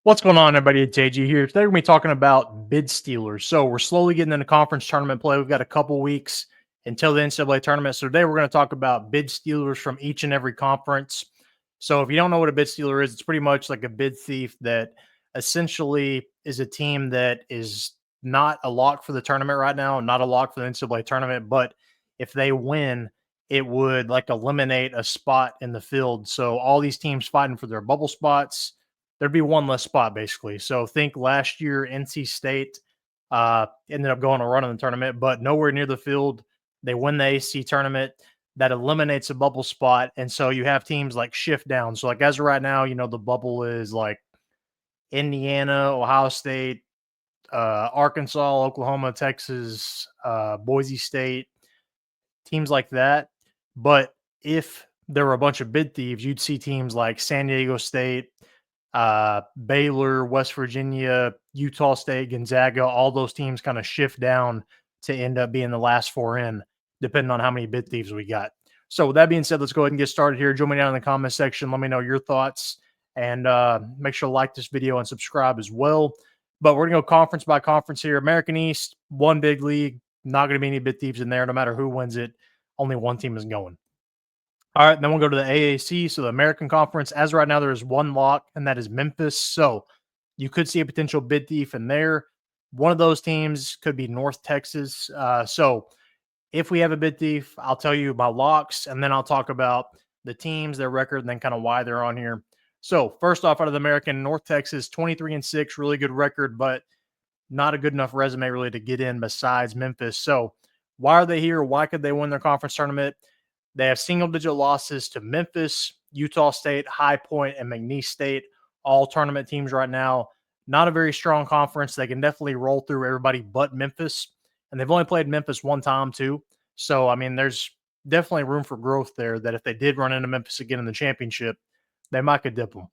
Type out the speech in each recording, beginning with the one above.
What's going on, everybody? It's AG here. Today we're going to be talking about bid stealers. So we're slowly getting into conference tournament play. We've got a couple weeks until the NCAA tournament. So today we're going to talk about bid stealers from each and every conference. So if you don't know what a bid stealer is, it's pretty much like a bid thief that essentially is a team that is not a lock for the tournament right now, not a lock for the NCAA tournament, but if they win, it would like eliminate a spot in the field. So all these teams fighting for their bubble spots, there'd be one less spot basically. So think last year NC State ended up going a run in the tournament, but nowhere near the field. They win the AC tournament. That eliminates a bubble spot. And so you have teams like shift down. So like as of right now, the bubble is like Indiana, Ohio State, Arkansas, Oklahoma, Texas, Boise State, teams like that. But if there were a bunch of bid thieves, you'd see teams like San Diego State, Baylor, West Virginia, Utah State, Gonzaga, all those teams kind of shift down to end up being the last four in, depending on how many bid thieves we got. So with that being said, let's go ahead and get started here. Join me down in the comment section. Let me know your thoughts and make sure to like this video and subscribe as well. But we're going to go conference by conference here. American East, one big league. Not going to be any bid thieves in there. No matter who wins it, only one team is going. All right, then we'll go to the AAC, so the American Conference. As right now, there is one lock, and that is Memphis. So you could see a potential bid thief in there. One of those teams could be North Texas. So if we have a bid thief, I'll tell you my locks, and then I'll talk about the teams, their record, and then kind of why they're on here. So first off, out of the American, North Texas, 23-6, really good record, but not a good enough resume really to get in besides Memphis. So why are they here? Why could they win their conference tournament? They have single-digit losses to Memphis, Utah State, High Point, and McNeese State, all tournament teams right now. Not a very strong conference. They can definitely roll through everybody but Memphis, and they've only played Memphis one time too. So, I mean, there's definitely room for growth there that if they did run into Memphis again in the championship, they might could dip them.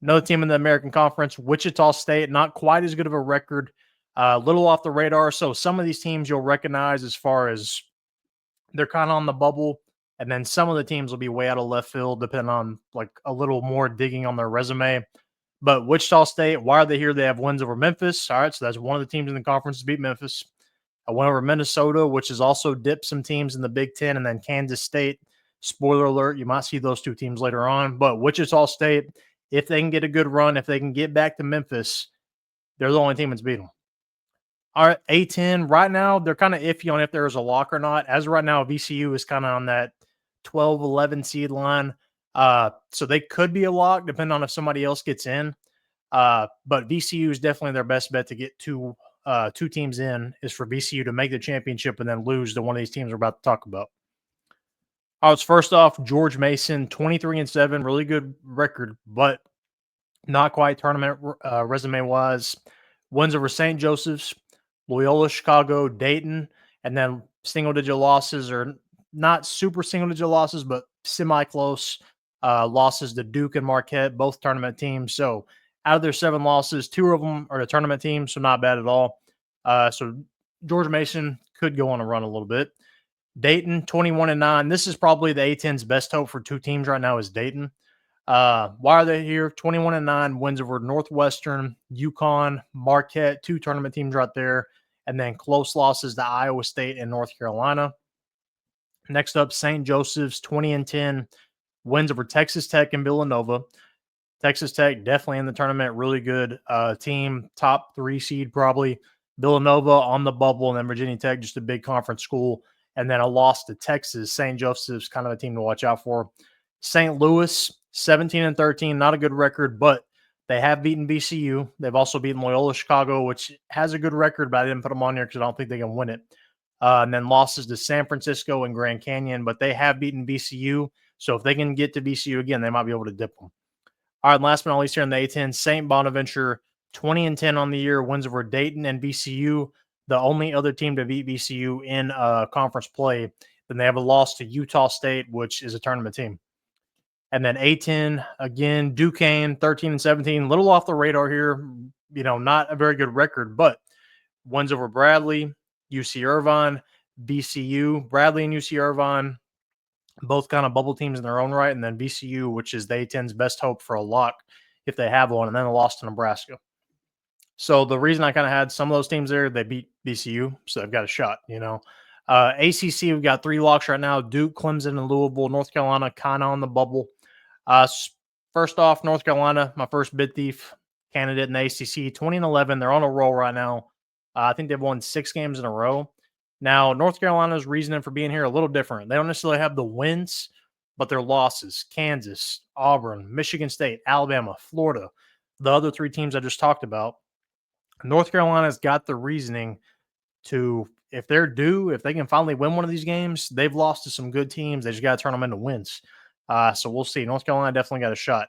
Another team in the American Conference, Wichita State, not quite as good of a record, a little off the radar. So some of these teams you'll recognize as far as they're kind of on the bubble, and then some of the teams will be way out of left field, depending on like a little more digging on their resume. But Wichita State, why are they here? They have wins over Memphis. All right, so that's one of the teams in the conference to beat Memphis. I went over Minnesota, which has also dipped some teams in the Big Ten, and then Kansas State. Spoiler alert, you might see those two teams later on. But Wichita State, if they can get a good run, if they can get back to Memphis, they're the only team that's beat them. All right, A10, right now, they're kind of iffy on if there's a lock or not. As of right now, VCU is kind of on that 12-11 seed line. So they could be a lock, depending on if somebody else gets in. But VCU is definitely their best bet to get two teams in, is for VCU to make the championship and then lose to one of these teams we're about to talk about. All right, so first off, George Mason, 23-7, really good record, but not quite tournament resume-wise. Wins over St. Joseph's, Loyola Chicago, Dayton, and then single-digit losses, or not super single-digit losses, but semi-close losses to Duke and Marquette, both tournament teams. So out of their 7 losses, 2 of them are the tournament teams, so not bad at all. So George Mason could go on a run a little bit. Dayton, 21-9. This is probably the A10's best hope for 2 teams right now is Dayton. Why are they here? 21-9, wins over Northwestern, UConn, Marquette, 2 tournament teams right there, and then close losses to Iowa State and North Carolina. Next up, St. Joseph's, 20-10, wins over Texas Tech and Villanova. Texas Tech definitely in the tournament, really good team, top 3 seed probably. Villanova on the bubble, and then Virginia Tech, just a big conference school. And then a loss to Texas. St. Joseph's kind of a team to watch out for. St. Louis, 17-13, not a good record, but they have beaten VCU. They've also beaten Loyola Chicago, which has a good record, but I didn't put them on here because I don't think they can win it. And then losses to San Francisco and Grand Canyon, but they have beaten VCU. So if they can get to VCU again, they might be able to dip them. All right, and last but not least here in the A10, St. Bonaventure, 20-10 on the year, wins over Dayton and VCU, the only other team to beat VCU in conference play. Then they have a loss to Utah State, which is a tournament team. And then A10, again, Duquesne, 13-17, little off the radar here. Not a very good record, but wins over Bradley, UC Irvine, VCU. Bradley and UC Irvine, both kind of bubble teams in their own right. And then VCU, which is the A10's best hope for a lock, if they have one, and then they lost to Nebraska. So the reason I kind of had some of those teams there, they beat BCU, so they've got a shot. ACC, we've got 3 locks right now: Duke, Clemson, and Louisville. North Carolina kind of on the bubble. First off, North Carolina, my first bid thief candidate in the ACC, 2011. They're on a roll right now. I think they've won 6 games in a row. Now, North Carolina's reasoning for being here a little different. They don't necessarily have the wins, but their losses: Kansas, Auburn, Michigan State, Alabama, Florida, the other 3 teams I just talked about. North Carolina's got the reasoning to, if they're due, if they can finally win one of these games, they've lost to some good teams. They just got to turn them into wins. So we'll see. North Carolina definitely got a shot.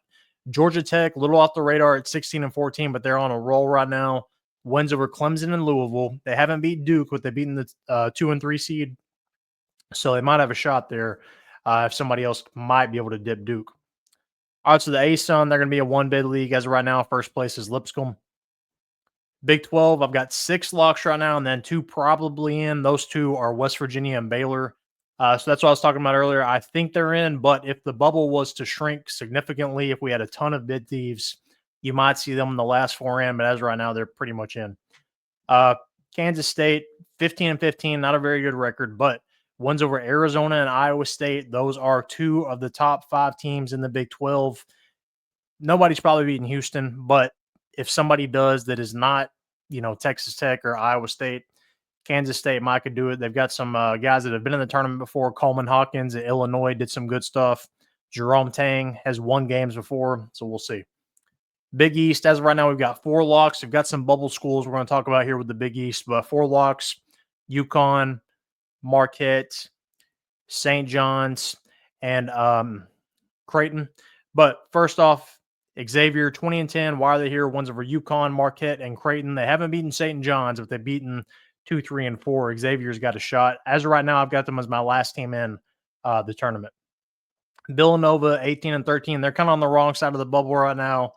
Georgia Tech, a little off the radar at 16-14, but they're on a roll right now. Wins over Clemson and Louisville. They haven't beat Duke, but they've beaten the 2 and 3 seed. So they might have a shot there if somebody else might be able to dip Duke. All right, so the ASUN, they're going to be a 1-bid league as of right now. First place is Lipscomb. Big 12, I've got 6 locks right now, and then 2 probably in. Those 2 are West Virginia and Baylor. So that's what I was talking about earlier. I think they're in, but if the bubble was to shrink significantly, if we had a ton of bid thieves, you might see them in the last 4 in, but as of right now, they're pretty much in. Kansas State, 15-15, not a very good record, but ones over Arizona and Iowa State. Those are 2 of the top 5 teams in the Big 12. Nobody's probably beating Houston, but if somebody does that is not, Texas Tech or Iowa State, Kansas State might could do it. They've got some guys that have been in the tournament before. Coleman Hawkins at Illinois did some good stuff. Jerome Tang has won games before, so we'll see. Big East, as of right now, we've got 4 locks. We've got some bubble schools we're going to talk about here with the Big East, but 4 locks: UConn, Marquette, St. John's, and Creighton. But first off, Xavier, 20-10. Why are they here? One's over UConn, Marquette, and Creighton. They haven't beaten St. John's, but they've beaten 2, 3, and 4. Xavier's got a shot. As of right now, I've got them as my last team in the tournament. Villanova, 18-13. They're kind of on the wrong side of the bubble right now.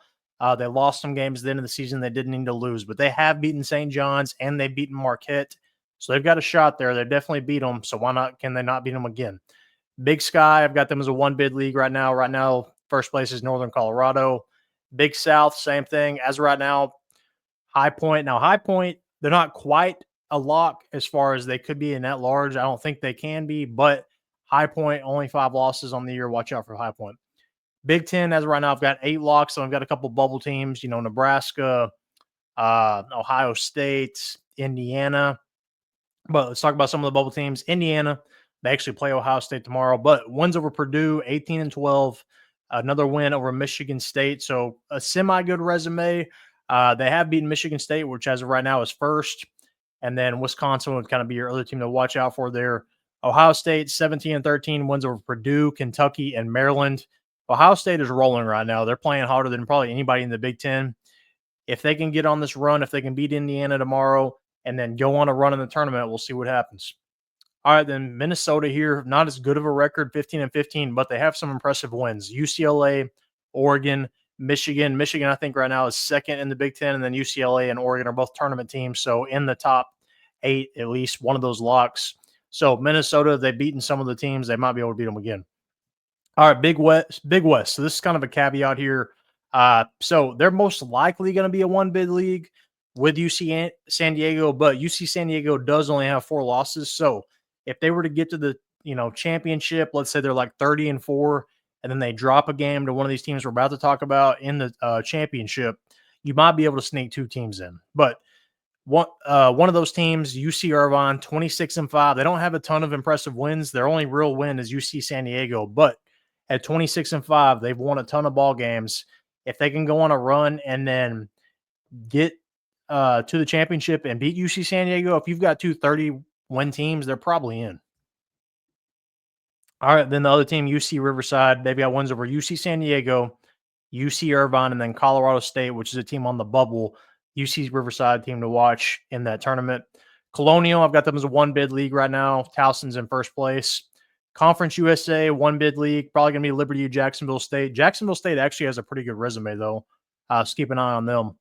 They lost some games at the end of the season they didn't need to lose, but they have beaten St. John's and they've beaten Marquette. So they've got a shot there. They definitely beat them. So why not? Can they not beat them again? Big Sky, I've got them as a 1-bid league right now. Right now, first place is Northern Colorado. Big South, same thing. As of right now, High Point. Now, High Point, they're not quite a lock as far as they could be in that large. I don't think they can be, but High Point, only 5 losses on the year. Watch out for High Point. Big 10, as of right now, I've got 8 locks. So I've got a couple bubble teams, Nebraska, Ohio State, Indiana. But let's talk about some of the bubble teams. Indiana, they actually play Ohio State tomorrow, but wins over Purdue, 18-12. Another win over Michigan State. So a semi-good resume. They have beaten Michigan State, which as of right now is first. And then Wisconsin would kind of be your other team to watch out for there. Ohio State, 17-13, wins over Purdue, Kentucky, and Maryland. Ohio State is rolling right now. They're playing harder than probably anybody in the Big Ten. If they can get on this run, if they can beat Indiana tomorrow and then go on a run in the tournament, we'll see what happens. All right, then Minnesota here, not as good of a record, 15-15, but they have some impressive wins. UCLA, Oregon, Michigan. Michigan, I think right now is second in the Big Ten, and then UCLA and Oregon are both tournament teams. So in the top 8, at least one of those locks. So Minnesota, they've beaten some of the teams. They might be able to beat them again. All right, Big West. So this is kind of a caveat here. So they're most likely going to be a 1-bid league with UC San Diego, but UC San Diego does only have 4 losses. So if they were to get to the championship, let's say they're like 30-4, and then they drop a game to one of these teams we're about to talk about in the championship, you might be able to sneak 2 teams in. But one of those teams, UC Irvine, 26-5. They don't have a ton of impressive wins. Their only real win is UC San Diego, but at 26-5, they've won a ton of ball games. If they can go on a run and then get to the championship and beat UC San Diego, if you've got 2 30-win teams, they're probably in. All right, then the other team, UC Riverside, they've got wins over UC San Diego, UC Irvine, and then Colorado State, which is a team on the bubble. UC Riverside team to watch in that tournament. Colonial, I've got them as a 1-bid league right now. Towson's in first place. Conference USA, 1-bid league, probably going to be Liberty U, Jacksonville State. Jacksonville State actually has a pretty good resume, though. So keep an eye on them.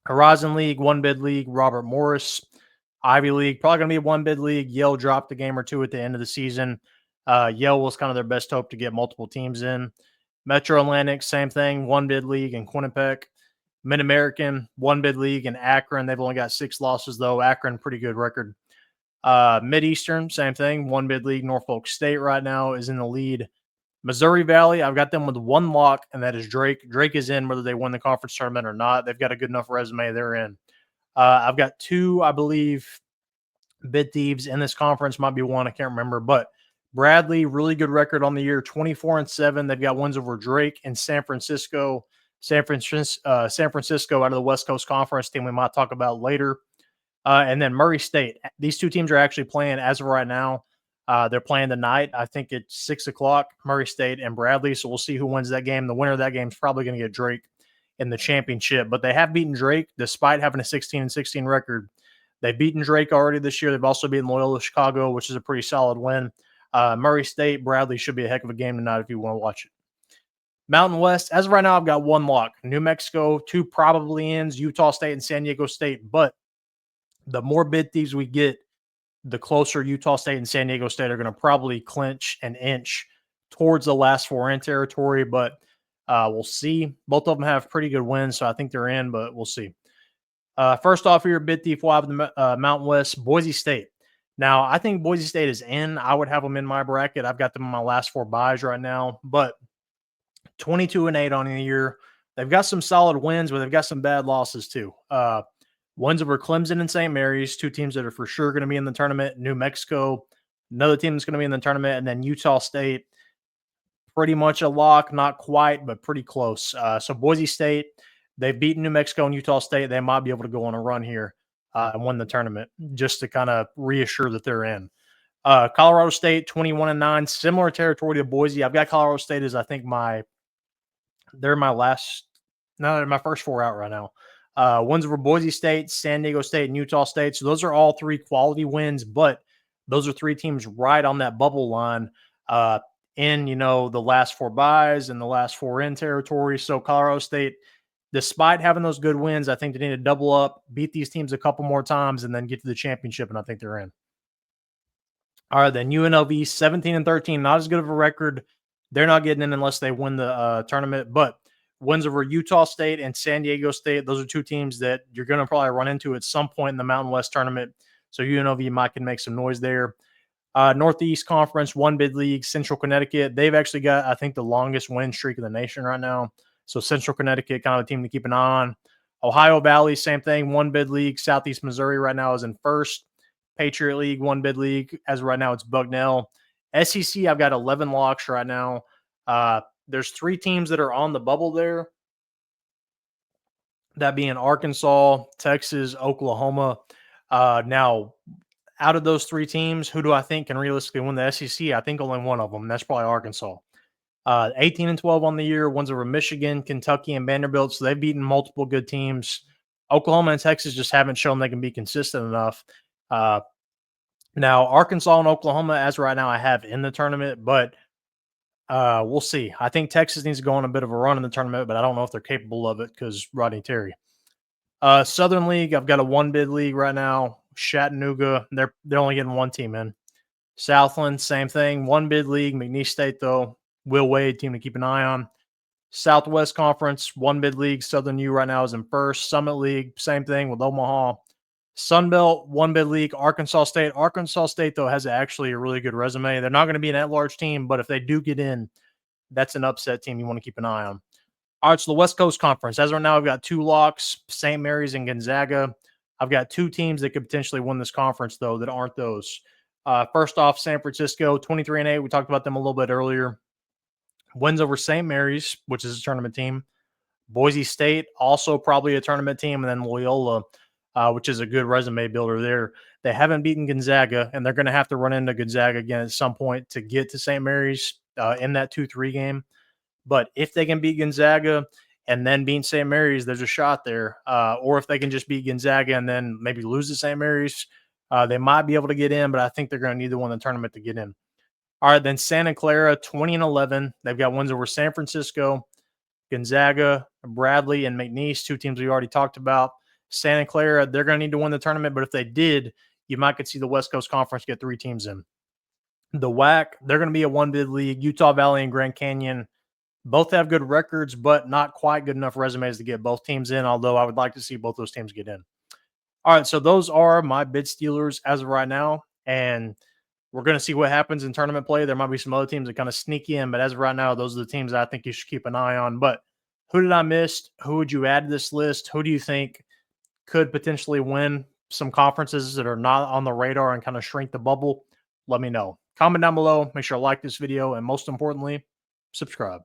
Horizon League, 1-bid league, Robert Morris. Ivy League, probably going to be a 1-bid league. Yale dropped a game or 2 at the end of the season. Yale was kind of their best hope to get multiple teams in. Metro Atlantic, same thing, one bid league in Quinnipiac. Mid-American, one bid league in Akron. They've only got 6 losses, though. Akron, pretty good record. Mid-Eastern, same thing, one bid league. Norfolk State right now is in the lead. Missouri Valley, I've got them with one lock, and that is Drake. Drake is in whether they win the conference tournament or not. They've got a good enough resume. They're in. I've got 2, I believe, bid thieves in this conference. Might be 1, I can't remember. But Bradley, really good record on the year, 24-7. They've got wins over Drake and San Francisco. San Francisco out of the West Coast Conference team we might talk about later. And then Murray State. These 2 teams are actually playing as of right now. They're playing tonight. I think it's 6 o'clock, Murray State and Bradley. So we'll see who wins that game. The winner of that game is probably going to get Drake in the championship. But they have beaten Drake despite having a 16-16 record. They've beaten Drake already this year. They've also beaten Loyola Chicago, which is a pretty solid win. Murray State, Bradley should be a heck of a game tonight if you want to watch it. Mountain West, as of right now, I've got 1 lock. New Mexico, 2 probably ends, Utah State and San Diego State. But the more bid thieves we get, the closer Utah State and San Diego State are going to probably clinch an inch towards the last 4 in territory. But we'll see. Both of them have pretty good wins, so I think they're in, but we'll see. First off here, bid thief will have the Mountain West, Boise State. Now, I think Boise State is in. I would have them in my bracket. I've got them in my last 4 buys right now, but 22-8 on the year. They've got some solid wins, but they've got some bad losses too. Ones over Clemson and St. Mary's, 2 teams that are for sure going to be in the tournament. New Mexico, another team that's going to be in the tournament, and then Utah State, pretty much a lock, not quite, but pretty close. So Boise State, they've beaten New Mexico and Utah State. They might be able to go on a run here and win the tournament just to kind of reassure that they're in. Colorado State, 21-9, similar territory to Boise. I've got Colorado State as I think they're my first 4 out right now. Ones over Boise State, San Diego State, and Utah State. So those are all 3 quality wins, but those are 3 teams right on that bubble line in, the last 4 buys and the last 4 in territory. So Colorado State, despite having those good wins, I think they need to double up, beat these teams a couple more times, and then get to the championship, and I think they're in. All right, then UNLV, 17-13, not as good of a record. They're not getting in unless they win the tournament, but wins over Utah State and San Diego State. Those are 2 teams that you're going to probably run into at some point in the Mountain West tournament. So UNLV might can make some noise there. Northeast Conference, 1 bid league, Central Connecticut. They've actually got, I think, the longest win streak in the nation right now. So Central Connecticut, kind of a team to keep an eye on. Ohio Valley, same thing, 1 bid league. Southeast Missouri right now is in first. Patriot League, 1 bid league. As of right now, it's Bucknell. SEC, I've got 11 locks right now. There's 3 teams that are on the bubble there. That being Arkansas, Texas, Oklahoma. Now, out of those 3 teams, who do I think can realistically win the SEC? I think only one of them. That's probably Arkansas. 18-12 on the year. One's over Michigan, Kentucky, and Vanderbilt. So they've beaten multiple good teams. Oklahoma and Texas just haven't shown they can be consistent enough. Now, Arkansas and Oklahoma, as right now, I have in the tournament, but we'll see. I think Texas needs to go on a bit of a run in the tournament, but I don't know if they're capable of it because Rodney Terry. Southern League, I've got a 1 bid league right now. Chattanooga, they're only getting 1 team in. Southland, same thing, 1 bid league. McNeese State, though, Will Wade, team to keep an eye on. Southwest Conference, 1 bid league. Southern U right now is in first. Summit League, same thing with Omaha. Sunbelt, 1 bid league. Arkansas State. Arkansas State, though, has actually a really good resume. They're not going to be an at-large team, but if they do get in, that's an upset team you want to keep an eye on. All right, so the West Coast Conference. As of right now, I've got 2 locks, St. Mary's and Gonzaga. I've got 2 teams that could potentially win this conference, though, that aren't those. First off, San Francisco, 23-8. We talked about them a little bit earlier. Wins over St. Mary's, which is a tournament team. Boise State, also probably a tournament team. And then Loyola, which is a good resume builder there. They haven't beaten Gonzaga, and they're going to have to run into Gonzaga again at some point to get to St. Mary's in that 2-3 game. But if they can beat Gonzaga and then beat St. Mary's, there's a shot there. Or if they can just beat Gonzaga and then maybe lose to St. Mary's, they might be able to get in, but I think they're going to need to win the tournament to get in. All right, then Santa Clara, 20-11. They've got wins over San Francisco, Gonzaga, Bradley, and McNeese, 2 teams we already talked about. Santa Clara, they're going to need to win the tournament, but if they did, you might could see the West Coast Conference get 3 teams in. The WAC, they're going to be a 1 bid league. Utah Valley and Grand Canyon, Both have good records, but not quite good enough resumes to get both teams in, although I would like to see both those teams get in. All right, so those are my bid stealers as of right now, and we're going to see what happens in tournament play. There might be some other teams that kind of sneak in, but as of right now, those are the teams I think you should keep an eye on. But who did I miss? Who would you add to this list? Who do you think could potentially win some conferences that are not on the radar and kind of shrink the bubble? Let me know. Comment down below. Make sure to like this video, and most importantly, subscribe.